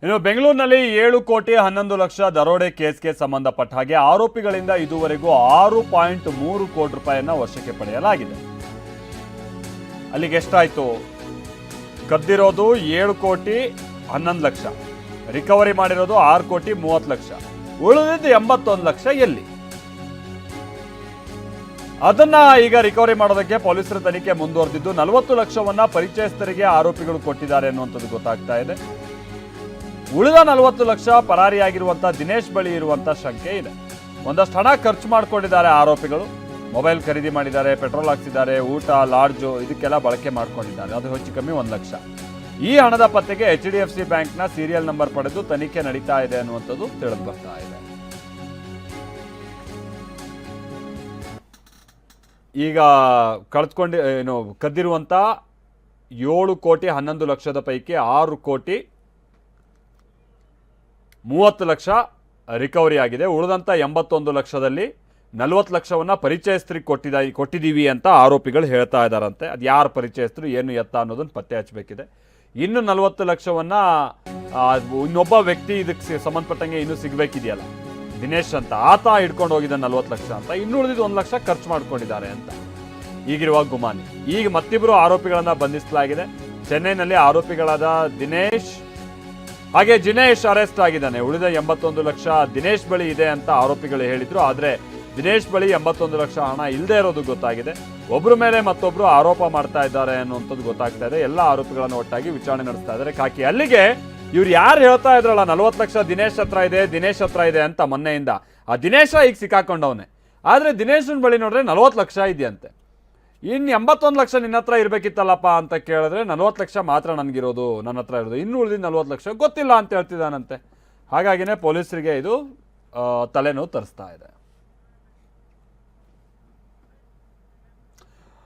ಇನ್ನು ಬೆಂಗಳೂರಿನಲ್ಲಿ 7,11,00,000 ದರೋಡೆ ಕೇಸ್ಗೆ ಸಂಬಂಧಪಟ್ಟ ಹಾಗೆ ಆರೋಪಿಗಳಿಂದ ಇದುವರೆಗೂ 6.3 ಕೋಟಿ ರೂಪಾಯಿಯನ್ನ ವಶಕ್ಕೆ ಪಡೆಯಲಾಗಿದೆ. ಅಲ್ಲಿಗೆ ಎಷ್ಟಾಯ್ತು? ಕದ್ದಿರೋದು 7,11,00,000, ರಿಕವರಿ ಮಾಡಿರೋದು 6,30,00,000, ಉಳಿದಿದ್ದು 81 ಲಕ್ಷ ಎಲ್ಲಿ? ಅದನ್ನ ಈಗ ರಿಕವರಿ ಮಾಡೋದಕ್ಕೆ ಪೊಲೀಸರ ತನಿಖೆ ಮುಂದುವರೆದಿದ್ದು 40 ಲಕ್ಷವನ್ನ ಪರಿಚಯಸ್ಥರಿಗೆ ಆರೋಪಿಗಳು ಕೊಟ್ಟಿದ್ದಾರೆ ಅನ್ನುವಂಥದ್ದು ಗೊತ್ತಾಗ್ತಾ ಇದೆ. ಉಳಿದ 40 ಲಕ್ಷ ಪರಾರಿಯಾಗಿರುವಂತಹ ದಿನೇಶ್ ಬಳಿ ಇರುವಂತಹ ಶಂಕೆ ಇದೆ. ಒಂದಷ್ಟು ಹಣ ಖರ್ಚು ಮಾಡ್ಕೊಂಡಿದ್ದಾರೆ ಆರೋಪಿಗಳು. ಮೊಬೈಲ್ ಖರೀದಿ ಮಾಡಿದ್ದಾರೆ, ಪೆಟ್ರೋಲ್ ಹಾಕ್ಸಿದ್ದಾರೆ, ಊಟ, ಲಾಡ್ಜು ಇದಕ್ಕೆಲ್ಲ ಬಳಕೆ ಮಾಡ್ಕೊಂಡಿದ್ದಾರೆ. ಅದು ಹೆಚ್ಚು ಕಮ್ಮಿ 1 ಲಕ್ಷ. ಈ ಹಣದ ಪತ್ತೆಗೆ HDFC ಬ್ಯಾಂಕ್ನ ಸೀರಿಯಲ್ ನಂಬರ್ ಪಡೆದು ತನಿಖೆ ನಡೀತಾ ಇದೆ ಅನ್ನುವಂಥದ್ದು ತಿಳಿದು ಬರ್ತಾ ಇದೆ. ಈಗ ಕದ್ದಿರುವಂತ 7,11,00,000 ಪೈಕಿ 6,30,00,000 ರಿಕವರಿ ಆಗಿದೆ. ಉಳಿದಂತ 81 ಲಕ್ಷದಲ್ಲಿ 40 ಲಕ್ಷವನ್ನ ಪರಿಚಯಸ್ಥರಿಗೆ ಕೊಟ್ಟಿದ್ದೀವಿ ಅಂತ ಆರೋಪಿಗಳು ಹೇಳ್ತಾ ಇದ್ದಾರಂತೆ. ಅದು ಯಾರ ಪರಿಚಯಸ್ಥರು, ಏನು ಎತ್ತ ಅನ್ನೋದನ್ನ ಪತ್ತೆ ಹಚ್ಚಬೇಕಿದೆ. ಇನ್ನು 40 ಲಕ್ಷವನ್ನ ಇನ್ನೊಬ್ಬ ವ್ಯಕ್ತಿ ಇದಕ್ಕೆ ಸಂಬಂಧಪಟ್ಟಂಗೆ ಇನ್ನೂ ಸಿಗಬೇಕಿದೆಯಲ್ಲ, ದಿನೇಶ್ ಅಂತ, ಆತ ಹಿಡ್ಕೊಂಡು ಹೋಗಿದ್ದ 40 ಲಕ್ಷ ಅಂತ. ಇನ್ನು ಉಳಿದಿದ್ದು 1 ಲಕ್ಷ ಖರ್ಚು ಮಾಡ್ಕೊಂಡಿದ್ದಾರೆ ಅಂತ ಈಗಿರುವ ಗುಮಾನಿ. ಈಗ ಮತ್ತಿಬ್ಬರು ಆರೋಪಿಗಳನ್ನ ಬಂಧಿಸಲಾಗಿದೆ. ಚೆನ್ನೈನಲ್ಲಿ ಆರೋಪಿಗಳಾದ ದಿನೇಶ್ ಹಾಗೆ ಜಿನೇಶ್ ಅರೆಸ್ಟ್ ಆಗಿದ್ದಾನೆ. ಉಳಿದ 81 ಲಕ್ಷ ದಿನೇಶ್ ಬಳಿ ಇದೆ ಅಂತ ಆರೋಪಿಗಳು ಹೇಳಿದ್ರು. ಆದ್ರೆ ದಿನೇಶ್ ಬಳಿ 81 ಲಕ್ಷ ಹಣ ಇಲ್ಲದೆ ಇರೋದು ಗೊತ್ತಾಗಿದೆ. ಒಬ್ಬರ ಮೇಲೆ ಮತ್ತೊಬ್ರು ಆರೋಪ ಮಾಡ್ತಾ ಇದ್ದಾರೆ ಅನ್ನುವಂಥದ್ದು ಗೊತ್ತಾಗ್ತಾ ಇದೆ. ಎಲ್ಲ ಆರೋಪಿಗಳನ್ನು ಒಟ್ಟಾಗಿ ವಿಚಾರಣೆ ನಡೆಸ್ತಾ ಇದ್ದಾರೆ ಖಾಕಿ. ಅಲ್ಲಿಗೆ ಇವ್ರು ಯಾರು ಹೇಳ್ತಾ ಇದ್ರಲ್ಲ 40 ಲಕ್ಷ ದಿನೇಶ್ ಹತ್ರ ಇದೆ ಅಂತ ಮೊನ್ನೆಯಿಂದ, ಆ ದಿನೇಶ ಈಗ ಸಿಕ್ಕಾಕೊಂಡವನೆ. ಆದ್ರೆ ದಿನೇಶನ್ ಬಳಿ ನೋಡ್ರೆ 40 ಲಕ್ಷ ಇದೆಯಂತೆ. ಇನ್ನು 81 ಲಕ್ಷ ನಿನ್ನ ಹತ್ರ ಇರ್ಬೇಕಿತ್ತಲ್ಲಪ್ಪ ಅಂತ ಕೇಳಿದ್ರೆ 40 ಲಕ್ಷ ಮಾತ್ರ ನನಗಿರೋದು, ನನ್ನ ಹತ್ರ ಇರೋದು, ಇನ್ನು ಉಳಿದಿದ್ದು 40 ಲಕ್ಷ ಗೊತ್ತಿಲ್ಲ ಅಂತ ಹೇಳ್ತಿದ್ದಾನಂತೆ. ಹಾಗಾಗಿನೇ ಪೊಲೀಸರಿಗೆ ಇದು ತಲೆನೋವು ತರಿಸ್ತಾ ಇದೆ.